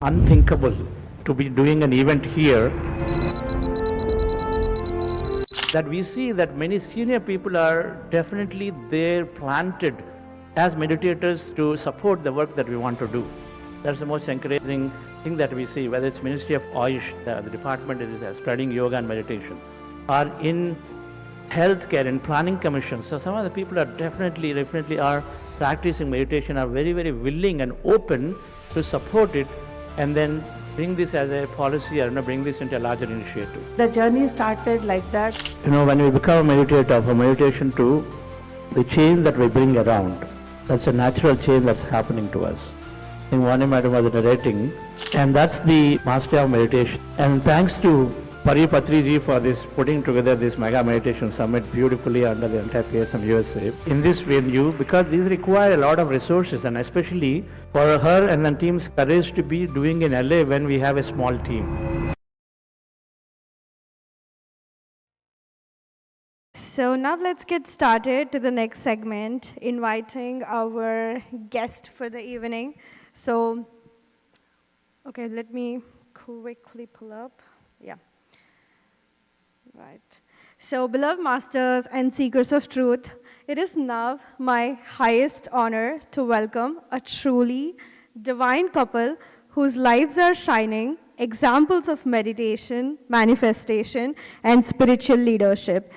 unthinkable to be doing an event here, that we see that many senior people are definitely there planted as meditators to support the work that we want to do. That's the most encouraging thing that we see, whether it's Ministry of Ayush, the department that is spreading yoga and meditation, or in healthcare and planning commissions. So some of the people are definitely are practicing meditation, are very, very willing and open to support it and then bring this as a policy or bring this into a larger initiative. The journey started like that. When we become a meditator, from meditation to the change that we bring around, that's a natural change that's happening to us. I think Vani Madam was narrating, and that's the mastery of meditation. And thanks to Patriji for this putting together this mega meditation summit beautifully under the entire PSM USA in this venue, because these require a lot of resources, and especially for her and the team's courage to be doing in LA when we have a small team. So now let's get started to the next segment, inviting our guest for the evening. So, okay, let me quickly pull up. Yeah. Right. So, beloved masters and seekers of truth, it is now my highest honor to welcome a truly divine couple whose lives are shining examples of meditation, manifestation, and spiritual leadership.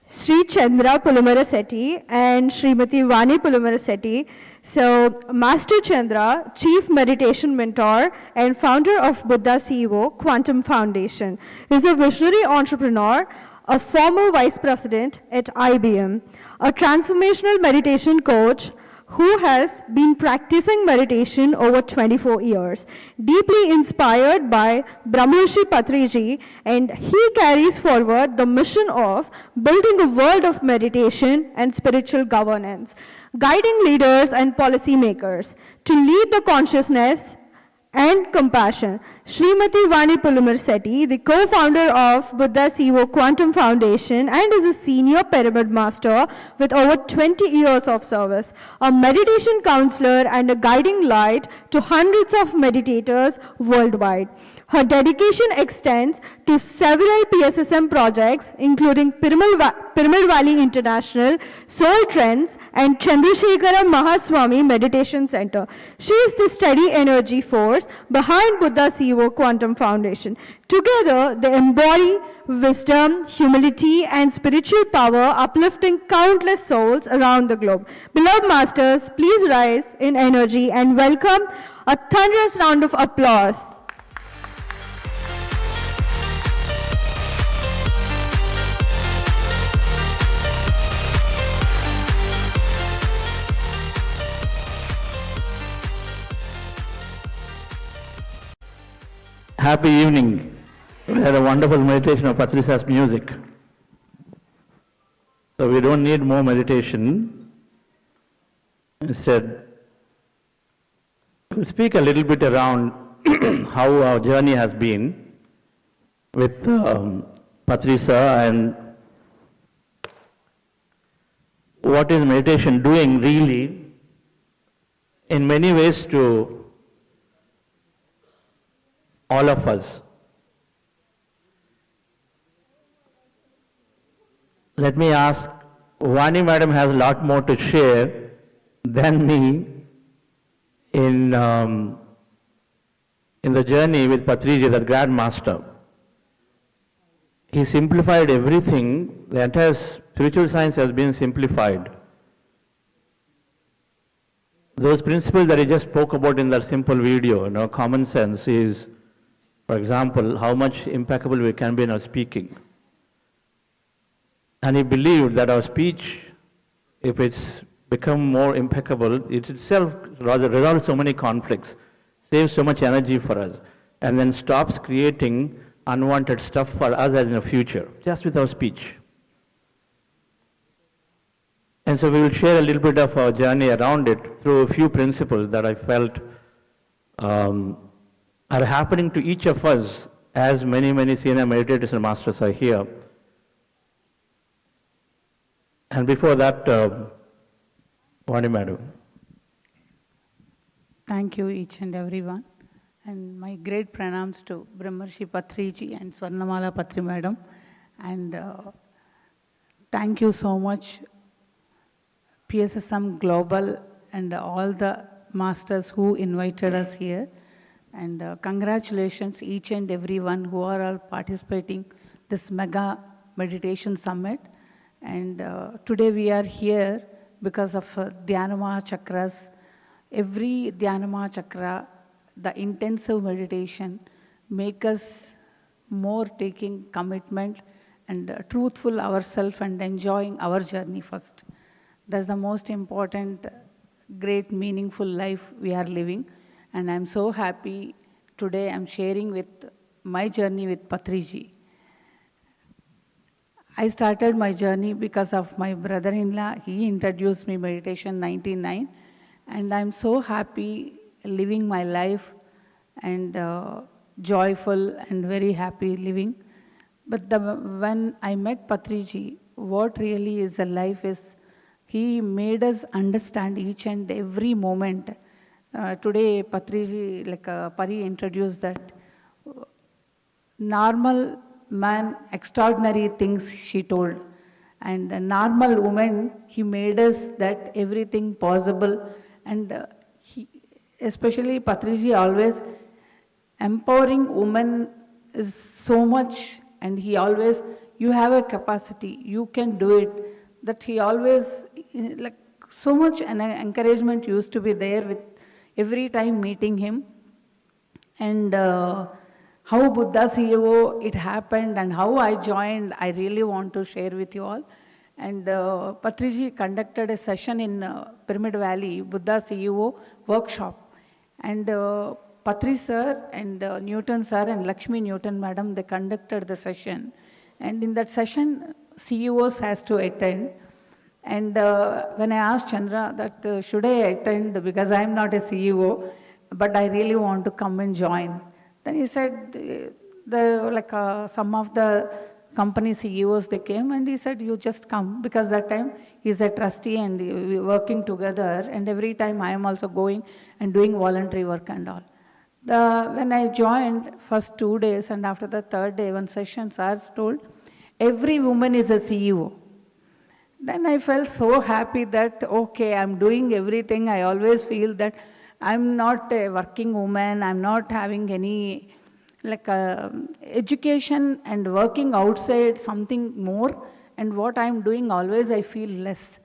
Sri Chandra Pulamarasetti and Srimati Vani Pulamarasetti. So, Master Chandra, Chief Meditation Mentor and founder of Buddha CEO Quantum Foundation, is a visionary entrepreneur, a former vice president at IBM, a transformational meditation coach who has been practicing meditation over 24 years, deeply inspired by Brahmarshi Patriji, and he carries forward the mission of building a world of meditation and spiritual governance, guiding leaders and policymakers to lead the consciousness and compassion. Srimati Vani Pulamarasetti, the co-founder of Buddha CEO Quantum Foundation and is a senior pyramid master with over 20 years of service, a meditation counselor and a guiding light to hundreds of meditators worldwide. Her dedication extends to several PSSM projects, including Pyramid Valley International, Soul Trends, and Chandrasekar Mahaswami Meditation Center. She is the steady energy force behind Buddha CEO Quantum Foundation. Together, they embody wisdom, humility, and spiritual power, uplifting countless souls around the globe. Beloved masters, please rise in energy and welcome a thunderous round of applause. Happy evening. We had a wonderful meditation of Patrisa's music. So we don't need more meditation. Instead, we'll speak a little bit around how our journey has been with Patrisa and what is meditation doing really in many ways to all of us. Let me ask, Vani Madam has a lot more to share than me in the journey with Patriji, the Grand Master. He simplified everything. The entire spiritual science has been simplified. Those principles that he just spoke about in that simple video, common sense is, for example, how much impeccable we can be in our speaking. And he believed that our speech, if it's become more impeccable, it itself rather resolves so many conflicts, saves so much energy for us, and then stops creating unwanted stuff for us as in the future, just with our speech. And so we will share a little bit of our journey around it through a few principles that I felt are happening to each of us as many senior meditators and masters are here. And before that, Vani Madam. Thank you each and everyone. and my great pranams to Brahmarshi Patriji and Swarnamala Patri Madam. And thank you so much, PSSM Global and all the masters who invited us here. And congratulations each and everyone who are all participating this mega meditation summit. And today we are here because of Dhyanama Chakras. Every Dhyanama Chakra, the intensive meditation, make us more taking commitment and truthful ourselves and enjoying our journey first. That's the most important, great, meaningful life we are living. And I'm so happy today I'm sharing with my journey with Patriji. I started my journey because of my brother-in-law. He introduced me meditation 99, and I'm so happy living my life and joyful and very happy living. But when I met Patriji, what really is a life is he made us understand each and every moment. Today, Patriji, like Pari introduced that normal man, extraordinary things she told. And a normal woman, he made us that everything possible. And he, especially Patriji always empowering women is so much. And he always, you have a capacity, you can do it. That he always, like so much an encouragement used to be there with every time meeting him. And how Buddha CEO it happened and how I joined, I really want to share with you all. And Patriji conducted a session in Pyramid Valley, Buddha CEO workshop. And Patri sir and Newton sir and Lakshmi Newton madam, they conducted the session. And in that session, CEOs has to attend. And when I asked Chandra that should I attend because I am not a CEO, but I really want to come and join. Then he said, some of the company CEOs, they came and he said, you just come, because that time he's a trustee and we working together, and every time I am also going and doing voluntary work and all. When I joined first 2 days, and after the third day, one session, sir told, every woman is a CEO. Then I felt so happy that, okay, I'm doing everything. I always feel that I'm not a working woman, I'm not having any education and working outside something more, and what I'm doing always I feel less.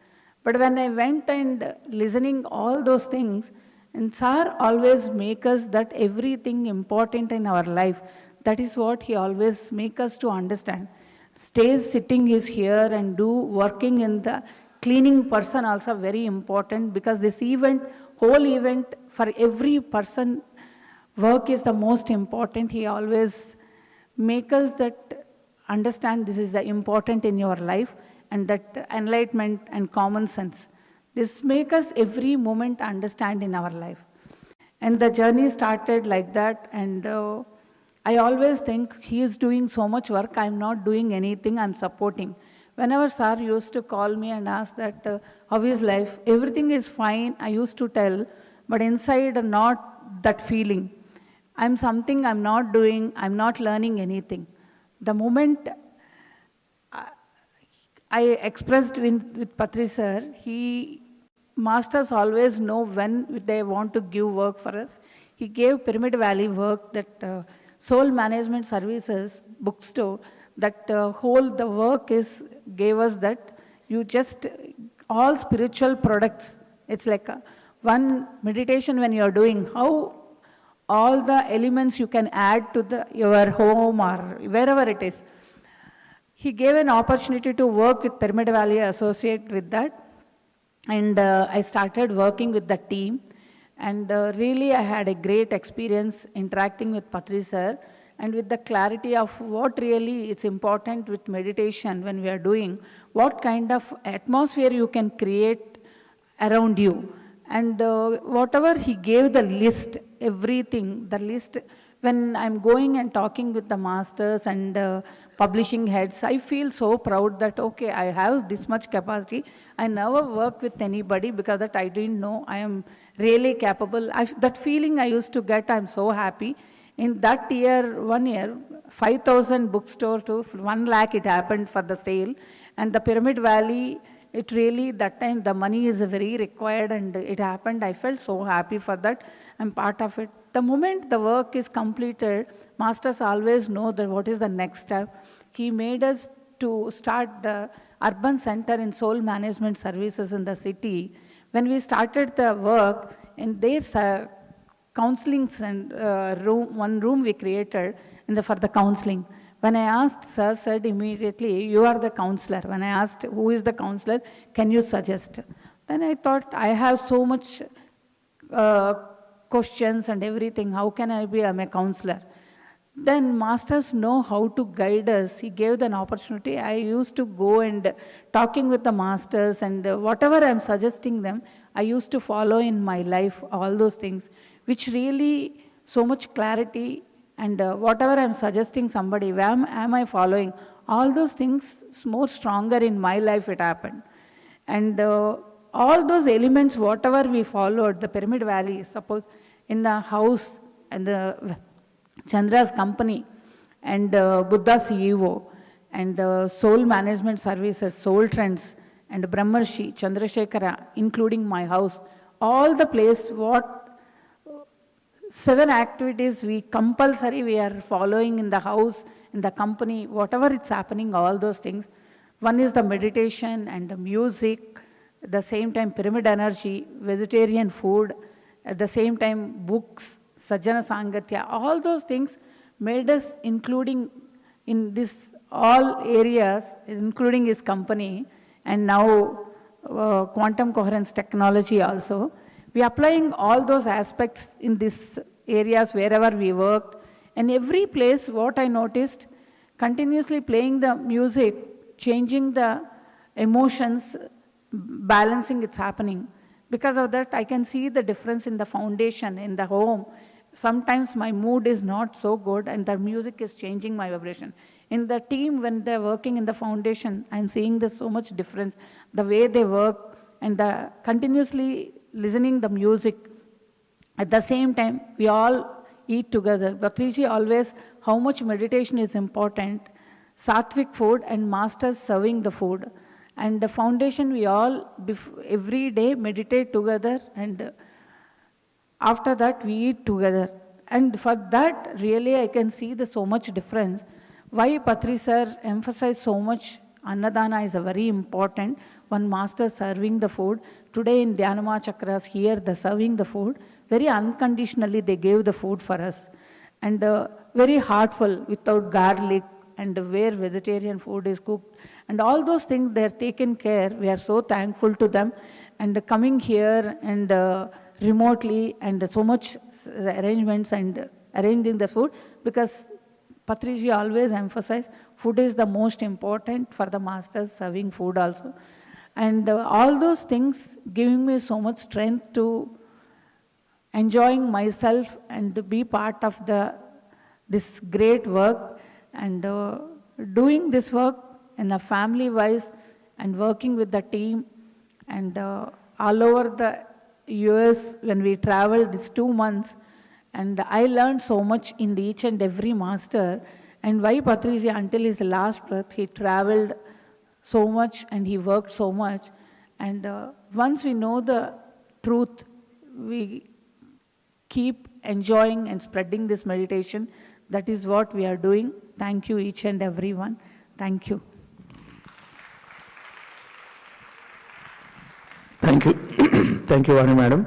But when I went and listening all those things, and sir always make us that everything important in our life, that is what he always make us to understand. Stay sitting is here and do working in the cleaning person also very important, because this event, whole event for every person, work is the most important. He always make us that understand this is the important in your life, and that enlightenment and common sense. This make us every moment understand in our life. And the journey started like that, and I always think he is doing so much work, I'm not doing anything, I'm supporting. Whenever sir used to call me and ask that how is life, everything is fine, I used to tell, but inside not that feeling. I'm something I'm not doing, I'm not learning anything. The moment I expressed with Patri sir, masters always know when they want to give work for us. He gave Pyramid Valley work, that Soul Management Services bookstore, that the work gave us that you just, all spiritual products, it's like one meditation when you're doing, how all the elements you can add to your home or wherever it is. He gave an opportunity to work with Pyramid Valley, associate with that. And I started working with the team. And really I had a great experience interacting with Patri sir, and with the clarity of what really is important with meditation when we are doing, what kind of atmosphere you can create around you. And whatever he gave the list, everything, the list when I'm going and talking with the masters and publishing heads, I feel so proud that, okay, I have this much capacity. I never worked with anybody because that I didn't know I am really capable. That feeling I used to get, I'm so happy. In that year, 1 year, 5,000 bookstore to 1 lakh it happened for the sale. And the Pyramid Valley, it really, that time the money is very required and it happened. I felt so happy for that. I'm part of it. The moment the work is completed, masters always know that what is the next step. He made us to start the urban center in soul management services in the city. When we started the work, in their counseling one room we created for the counseling. When I asked, sir said immediately, you are the counselor. When I asked, who is the counselor, can you suggest? Then I thought, I have so much questions and everything, how can I be a counselor? Then masters know how to guide us. He gave an opportunity. I used to go and talking with the masters and whatever I'm suggesting them, I used to follow in my life, all those things, which really so much clarity and whatever I'm suggesting somebody, where am I following? All those things more stronger in my life it happened. And all those elements, whatever we followed, the Pyramid Valley, suppose in the house and the Chandra's company and Buddha CEO and soul management services, soul trends and Brahmarshi, Chandrasekar, including my house, all the place, what 7 activities we compulsory we are following in the house, in the company, whatever it's happening, all those things. One is the meditation and the music, at the same time pyramid energy, vegetarian food, at the same time books, Sajjana Sangatya, all those things made us, including in this all areas, including his company, and now quantum coherence technology also. We are applying all those aspects in these areas wherever we worked. And every place, what I noticed, continuously playing the music, changing the emotions, balancing it's happening. Because of that, I can see the difference in the foundation, in the home. Sometimes my mood is not so good and the music is changing my vibration. In the team, when they're working in the foundation, I'm seeing there's so much difference. The way they work and the continuously listening the music. At the same time, we all eat together. Patriji always, how much meditation is important, sattvic food and masters serving the food. And the foundation, we all every day meditate together and after that we eat together. And for that, really I can see the so much difference. Why Patri sir emphasized so much Annadana is a very important. One master serving the food. Today in Dhyanama Chakras here, the serving the food, very unconditionally they gave the food for us. And very heartful, without garlic, and where vegetarian food is cooked. And all those things, they are taken care. We are so thankful to them. And coming here and remotely and so much arrangements and arranging the food, because Patriji always emphasized food is the most important for the masters serving food also. And all those things giving me so much strength to enjoying myself and to be part of this great work and doing this work in a family wise and working with the team and all over the US when we traveled these 2 months. And I learned so much in each and every master. And why Patriji, until his last breath, he traveled so much and he worked so much. And once we know the truth, we keep enjoying and spreading this meditation. That is what we are doing. Thank you, each and everyone. Thank you. Thank you. Thank you, Vani madam.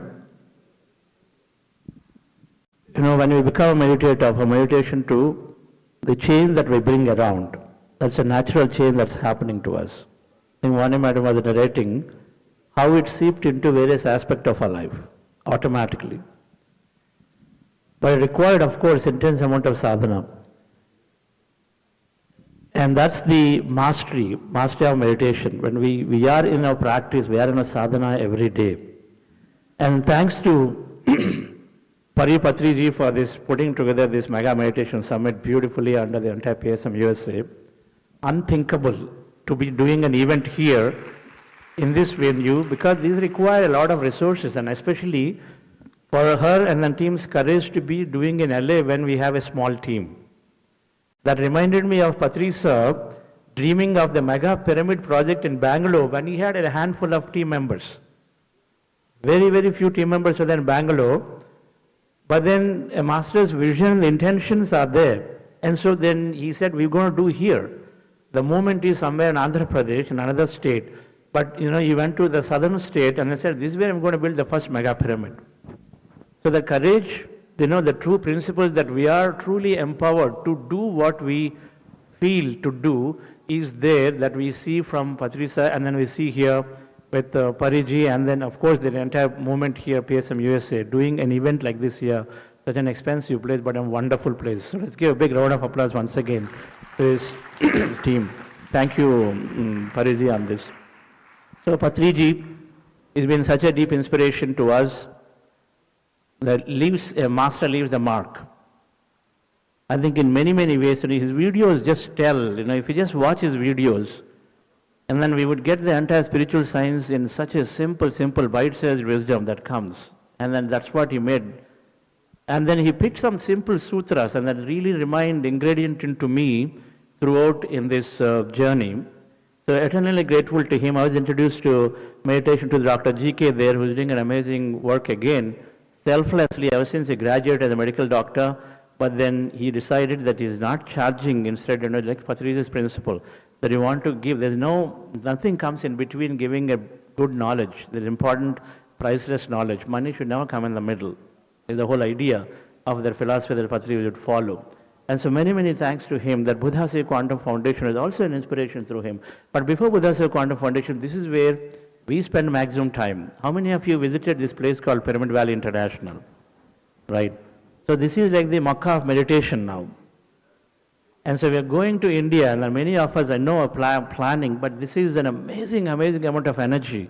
You know, when we become a meditator, for meditation too, the change that we bring around, that's a natural change that's happening to us. I think Vani madam was narrating how it seeped into various aspects of our life, automatically. But it required, of course, intense amount of sadhana. And that's the mastery of meditation. When we are in our practice, we are in a sadhana every day. And thanks to Patriji for this putting together this mega meditation summit beautifully under the entire PSM USA. Unthinkable to be doing an event here in this venue because these require a lot of resources, and especially for her and the team's courage to be doing in LA when we have a small team. That reminded me of Patriji sir dreaming of the mega pyramid project in Bangalore when he had a handful of team members. Very, very few team members were there in Bangalore. But then a master's vision, the intentions are there. And so then he said, we're going to do here. The movement is somewhere in Andhra Pradesh, in another state. But he went to the southern state and he said, this is where I'm going to build the first mega pyramid. So the courage, the true principles that we are truly empowered to do what we feel to do is there, that we see from Patriji sir, and then we see here with Patriji, and then of course the entire movement here, PSM USA, doing an event like this here, such an expensive place but a wonderful place. So let's give a big round of applause once again to this team. Thank you, Patriji, on this. So Patriji has been such a deep inspiration to us that a master leaves the mark. I think in many, many ways, his videos just tell, if you just watch his videos, and then we would get the entire spiritual science in such a simple, bite-sized wisdom that comes. And then that's what he made. And then he picked some simple sutras, and that really remained ingredient into me throughout in this journey. So eternally grateful to him. I was introduced to meditation to Dr. GK there, who's doing an amazing work again, selflessly ever since he graduated as a medical doctor. But then he decided that he's not charging, instead, like Patriji's principle, that you want to give. Nothing comes in between giving a good knowledge. There's important, priceless knowledge. Money should never come in the middle. Is the whole idea of their philosophy that Patriji would follow. And so many, many thanks to him. That Buddha Seva Quantum Foundation is also an inspiration through him. But before Buddha Seva Quantum Foundation, this is where we spend maximum time. How many of you visited this place called Pyramid Valley International? Right? So this is like the Makkah of meditation now. And so we are going to India, and many of us I know are planning, but this is an amazing, amazing amount of energy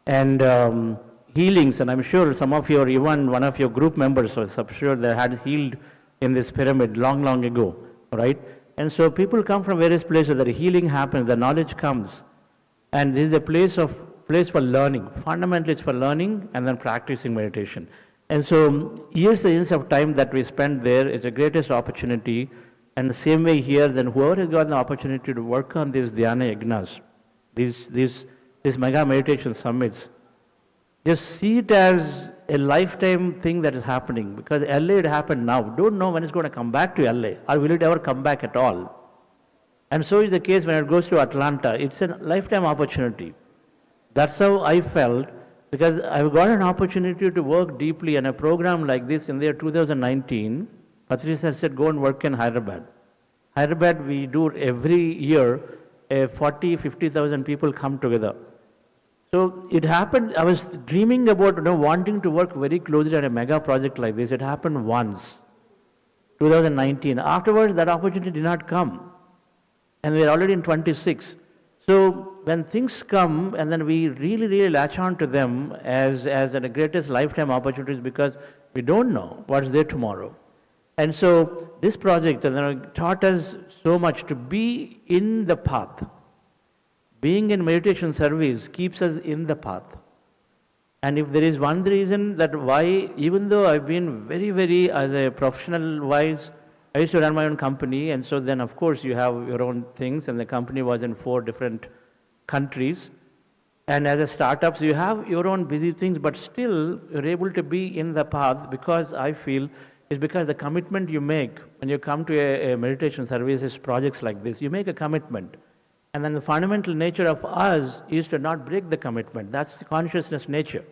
and healings. And I'm sure some of you, or even one of your group members, was I'm sure they had healed in this pyramid long, long ago, right? And so people come from various places, that healing happens, the knowledge comes. And this is a place for learning. Fundamentally, it's for learning and then practicing meditation. And so years of time that we spend there is the greatest opportunity. And the same way here, then whoever has got the opportunity to work on these dhyana yagnas, these mega meditation summits, just see it as a lifetime thing that is happening. Because LA, it happened now. Don't know when it's going to come back to LA, or will it ever come back at all. And so is the case when it goes to Atlanta. It's a lifetime opportunity. That's how I felt, because I've got an opportunity to work deeply on a program like this in the year 2019. Patriji said, go and work in Hyderabad. Hyderabad, we do every year, 50,000 people come together. So it happened, I was dreaming about wanting to work very closely on a mega project like this. It happened once, 2019. Afterwards, that opportunity did not come. And we're already in 26. So when things come, and then we really, really latch on to them as the greatest lifetime opportunities, because we don't know what's there tomorrow. And so this project taught us so much to be in the path. Being in meditation service keeps us in the path. And if there is one reason that why, even though I've been very, very, as a professional wise, I used to run my own company, and so then of course you have your own things, and the company was in 4 different countries. And as a startup, so you have your own busy things, but still you're able to be in the path, because I feel is because the commitment you make when you come to a meditation services projects like this, you make a commitment. And then the fundamental nature of us is to not break the commitment. That's the consciousness nature.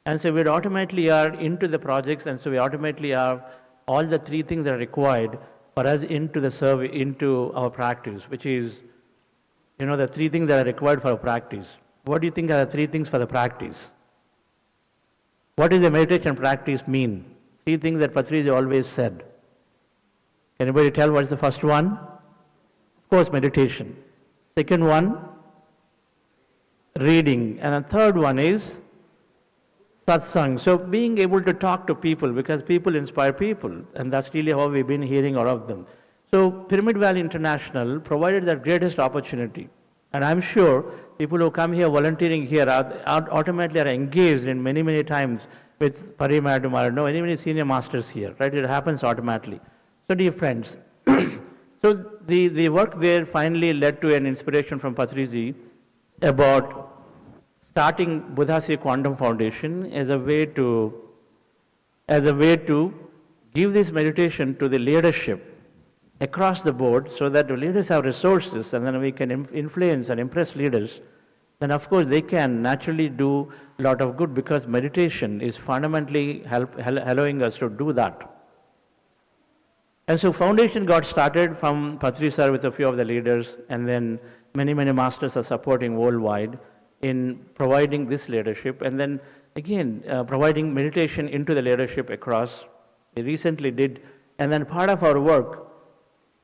And so we automatically are into the projects, and so we automatically are all the 3 things that are required for us into the service, into our practice, which is, the 3 things that are required for our practice. What do you think are the 3 things for the practice? What does the meditation practice mean? 3 things that Patriji always said. Can anybody tell what's the first one? Of course, meditation. Second one, reading. And the third one is satsang. So being able to talk to people, because people inspire people, and that's really how we've been hearing all of them. So Pyramid Valley International provided the greatest opportunity. And I'm sure people who come here volunteering here are automatically are engaged in many, many times with Pari Madam or no, many senior masters here, right? It happens automatically. So dear friends, so the work there finally led to an inspiration from Patriji about starting Buddhasi Quantum Foundation as a way to give this meditation to the leadership across the board so that the leaders have resources and then we can influence and impress leaders. Then of course they can naturally do a lot of good because meditation is fundamentally allowing us to do that. And so foundation got started from Patri sir with a few of the leaders, and then many masters are supporting worldwide in providing this leadership, and then again providing meditation into the leadership across. We recently did, and then part of our work,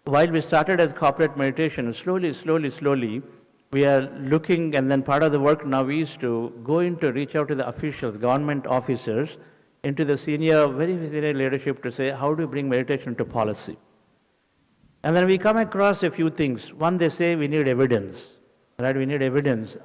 while we started as corporate meditation, slowly, we are looking, and then part of the work now is to go into reach out to the officials, government officers, into the very senior leadership to say, how do you bring meditation to policy? And then we come across a few things. One, they say we need evidence, right? We need evidence.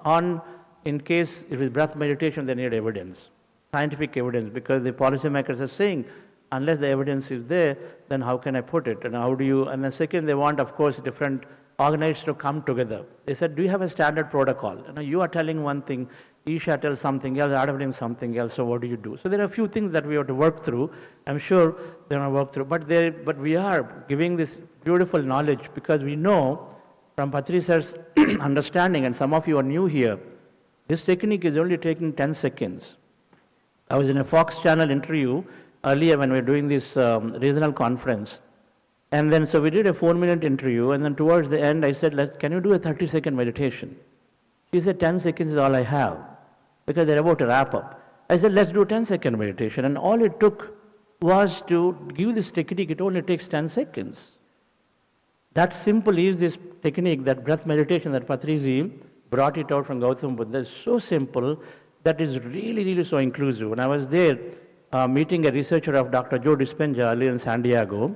In case it is breath meditation, they need evidence, scientific evidence, because the policymakers are saying, unless the evidence is there, then how can I put it? And how do you, and then second, they want, of course, different organizations to come together. They said, do you have a standard protocol? You are telling one thing, Isha tells something else, Adam something else, so what do you do? So there are a few things that we have to work through. I'm sure they're going to work through, but we are giving this beautiful knowledge because we know from Patri sir's understanding, and some of you are new here, this technique is only taking 10 seconds. I was in a Fox channel interview earlier when we were doing this regional conference. And then, so we did a 4-minute interview, and then towards the end, I said, can you do a 30-second meditation? She said, 10 seconds is all I have, because they're about to wrap up. I said, let's do a 10-second meditation. And all it took was to give this technique, it only takes 10 seconds. That simple is this technique, that breath meditation that Patriji brought it out from Gautam Buddha. It's so simple that is really so inclusive. When I was there meeting a researcher of Dr. Joe Dispenza earlier in San Diego,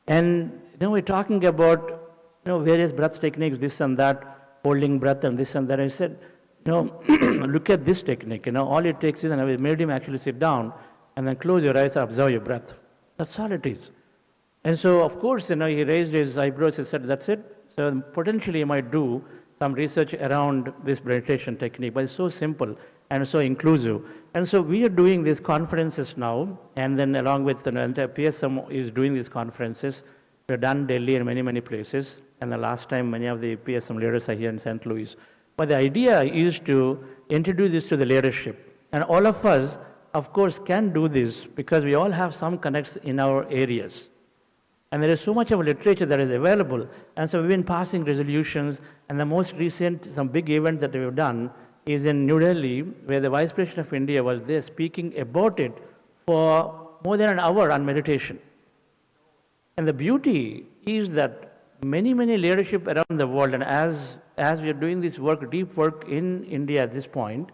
and we're talking about various breath techniques, this and that, holding breath and this and that. I said, look at this technique. All it takes is, and I made him actually sit down and then close your eyes and observe your breath. That's all it is. And so, of course, he raised his eyebrows. He said, that's it. So potentially you might do some research around this meditation technique, but it's so simple and so inclusive. And so we are doing these conferences now, and then along with the entire PSM is doing these conferences. We've done Delhi and many places, and the last time many of the PSM leaders are here in St. Louis. But the idea is to introduce this to the leadership. And all of us, of course, can do this because we all have some connects in our areas. And there is so much of literature that is available. And so we've been passing resolutions, and the most recent, some big event that we've done is in New Delhi, where the Vice President of India was there speaking about it for more than an hour on meditation. And the beauty is that many leadership around the world, and as we are doing this work, deep work in India at this point,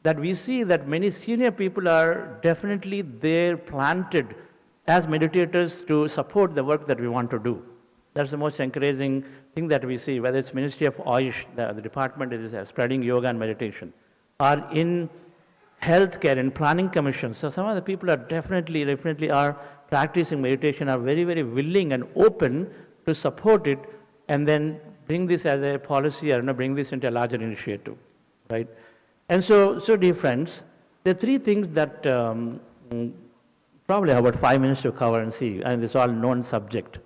that we see that many senior people are definitely there planted as meditators to support the work that we want to do. That's the most encouraging thing that we see, whether it's Ministry of Ayush, the department that is spreading yoga and meditation, or in healthcare and planning commissions. So some of the people are definitely are practicing meditation, are very willing and open to support it, and then bring this as a policy or bring this into a larger initiative, right? And so dear friends, there are three things that probably have about 5 minutes to cover and see, and it's all known subject.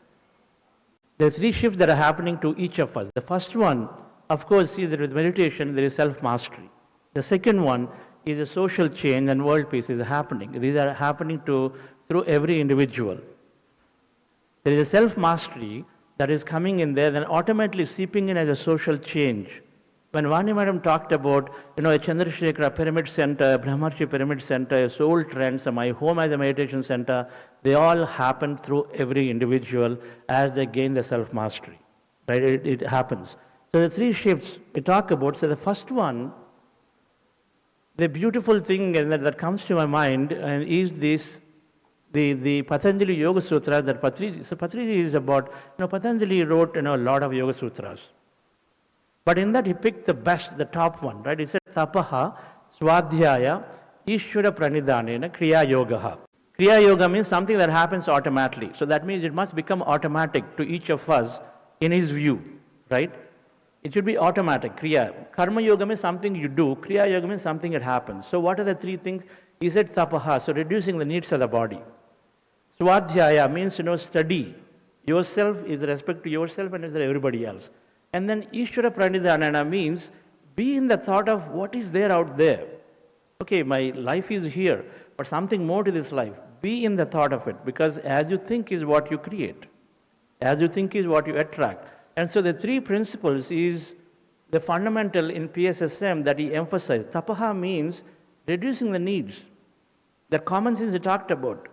There are three shifts that are happening to each of us. The first one, of course, is that with meditation, there is self-mastery. The second one is a social change and world peace is happening. These are happening through every individual. There is a self-mastery that is coming in there, then automatically seeping in as a social change. When Vani Madam talked about, a Chandrasekar, a pyramid center, a Brahmarshi pyramid center, a soul trends, my home as a meditation center, they all happen through every individual as they gain the self-mastery, right? It happens. So the three shifts we talk about, so the first one, the beautiful thing that comes to my mind is this, the Patanjali Yoga Sutras that Patriji. So Patriji is about, Patanjali wrote, a lot of Yoga Sutras. But in that he picked the best, the top one, right? He said, Tapaha, Swadhyaya, Ishvara Pranidhanena, Kriya Yogaha. Kriya Yoga means something that happens automatically. So that means it must become automatic to each of us in his view, right? It should be automatic, Kriya. Karma Yoga means something you do, Kriya Yoga means something that happens. So what are the three things? He said Tapaha, so reducing the needs of the body. Swadhyaya means, study yourself is respect to yourself and everybody else. And then Ishvara Pranidhanana means be in the thought of what is there out there. Okay, my life is here, but something more to this life. Be in the thought of it, because as you think is what you create. As you think is what you attract. And so the three principles is the fundamental in PSSM that he emphasized. Tapaha means reducing the needs. The common sense he talked about.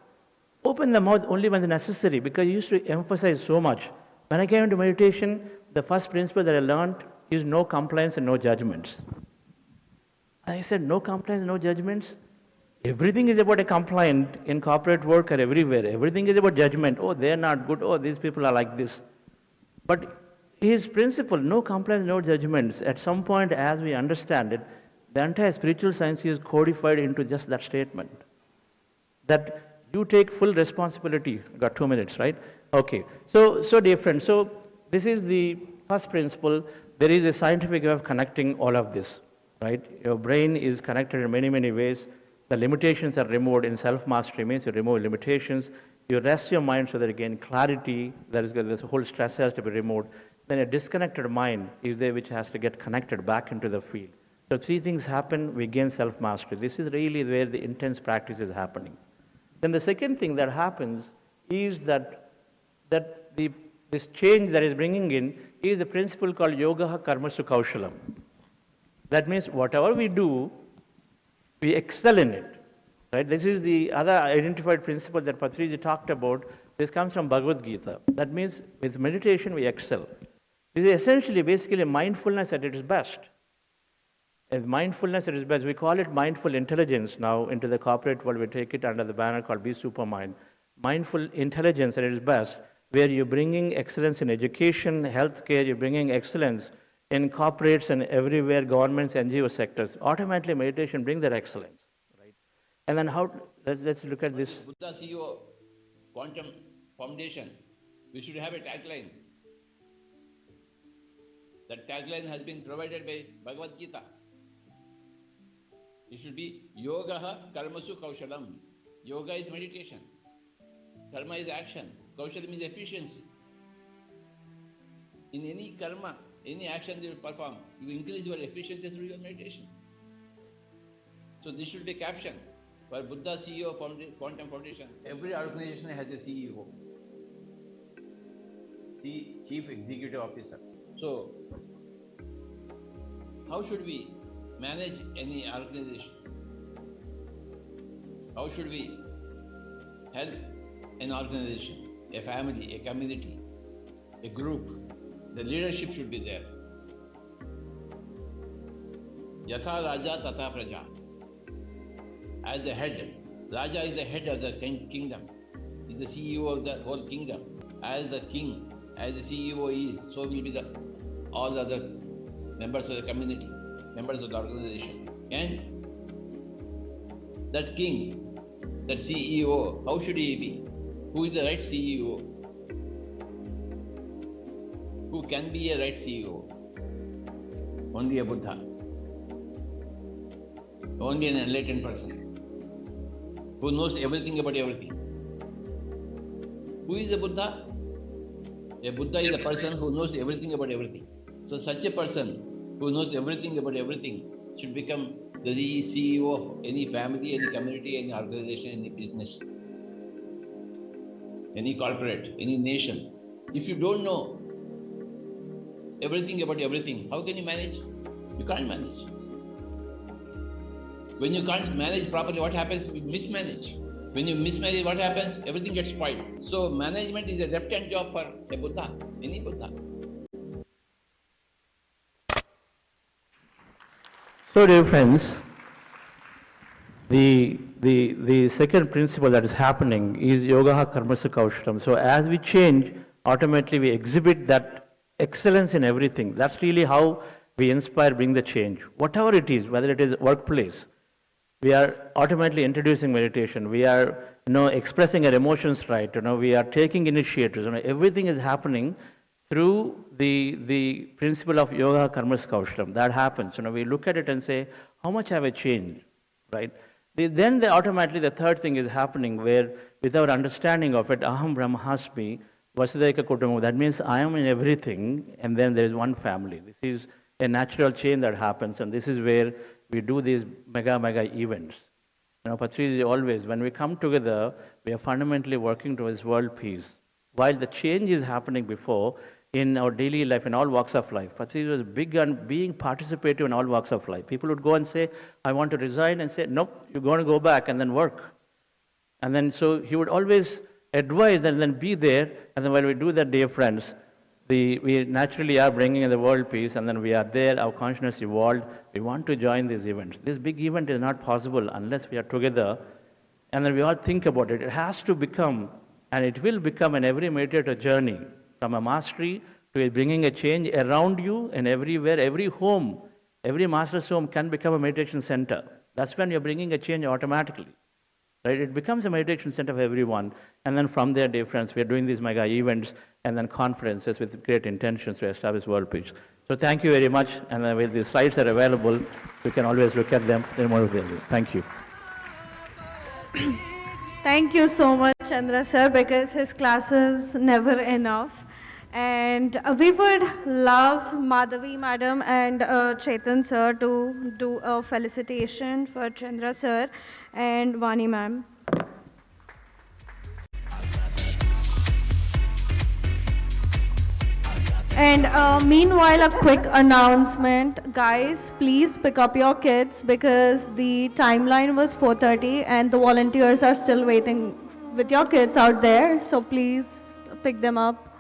Open the mouth only when necessary, because he used to emphasize so much. When I came into meditation, the first principle that I learned is no complaints and no judgments. I said, no complaints, no judgments? Everything is about a complaint in corporate work or everywhere. Everything is about judgment. Oh, they're not good. Oh, these people are like this. But his principle, no complaints, no judgments, at some point as we understand it, the entire spiritual science is codified into just that statement. That you take full responsibility. Got 2 minutes, right? Okay. So dear friends, so this is the first principle. There is a scientific way of connecting all of this, right? Your brain is connected in many, many ways. The limitations are removed in self-mastery means you remove limitations. You rest your mind so that you gain clarity. That is good. This whole stress has to be removed. Then a disconnected mind is there which has to get connected back into the field. So three things happen, we gain self-mastery. This is really where the intense practice is happening. Then the second thing that happens is that this change that is bringing in is a principle called Yoga Karmasu Kaushalam. That means whatever we do, we excel in it. Right? This is the other identified principle that Patriji talked about. This comes from Bhagavad Gita. That means with meditation we excel. This is essentially basically mindfulness at its best. And mindfulness at its best, we call it mindful intelligence now into the corporate world. We take it under the banner called Be Supermind. Mindful intelligence at its best, where you're bringing excellence in education, healthcare, you're bringing excellence in corporates and everywhere, governments, NGO sectors. Automatically meditation brings that excellence. Right? And then let's look at this. Buddha CEO Quantum Foundation, we should have a tagline. That tagline has been provided by Bhagavad Gita. It should be Yogaha Karmasu Kaushalam. Yoga is meditation. Karma is action. Kaushalam is efficiency. In any karma, any action you perform, you increase your efficiency through your meditation. So this should be caption for Buddha CEO Quantum Foundation. Every organization has a CEO, the Chief Executive Officer. So, how should we manage any organization? How should we help an organization, a family, a community, a group? The leadership should be there. Yatha Raja Tata Praja. As the head, Raja is the head of the kingdom. He is the CEO of the whole kingdom. As the king, as the CEO is, so will be all the other members of the community, members of the organization. And that king, that CEO, how should he be? Who is the right CEO? Who can be a right CEO? Only a Buddha. Only an enlightened person who knows everything about everything. Who is a Buddha? A Buddha is a person who knows everything about everything. So such a person who knows everything about everything should become the CEO of any family, any community, any organization, any business, any corporate, any nation. If you don't know everything about everything, how can you manage? You can't manage. When you can't manage properly, what happens? You mismanage. When you mismanage, what happens? Everything gets spoiled. So management is a left-hand job for a Buddha, any Buddha. So dear friends, The second principle that is happening is yoga karmasa kaushlam. So as we change, automatically we exhibit that excellence in everything. That's really how we inspire, bring the change. Whatever it is, whether it is workplace, we are automatically introducing meditation. We are, expressing our emotions right. We are taking initiatives. Everything is happening through the principle of yoga karmas kaushlam. That happens. We look at it and say, how much have I changed, right? Then automatically the third thing is happening where, without understanding of it, aham brahmasmi vasudhaika kutumam. That means I am in everything, and then there is one family. This is a natural chain that happens, and this is where we do these mega events. Patriji, always, when we come together, we are fundamentally working towards world peace. While the change is happening before in our daily life, in all walks of life, Patriji was big on being participative in all walks of life. People would go and say, I want to resign, and say, nope, you're going to go back and then work. And then so he would always advise and then be there, and then while we do that, dear friends, we naturally are bringing in the world peace, and then we are there, our consciousness evolved. We want to join these events. This big event is not possible unless we are together, and then we all think about it. It has to become, and it will become, an every meditator journey, from a mastery to bringing a change around you and everywhere. Every home, every master's home can become a meditation center. That's when you're bringing a change automatically. Right? It becomes a meditation center for everyone. And then from there, dear friends, we are doing these mega events and then conferences with great intentions to establish world peace. So thank you very much. And the slides are available. You can always look at them. They're more available. Thank you. Thank you so much, Chandra sir, because his class is never enough. And we would love Madhavi madam and Chetan sir to do a felicitation for Chandra sir and Vani ma'am. And meanwhile, a quick announcement. Guys, please pick up your kids because the timeline was 4:30 and the volunteers are still waiting with your kids out there. So please pick them up.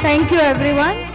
Thank you, everyone.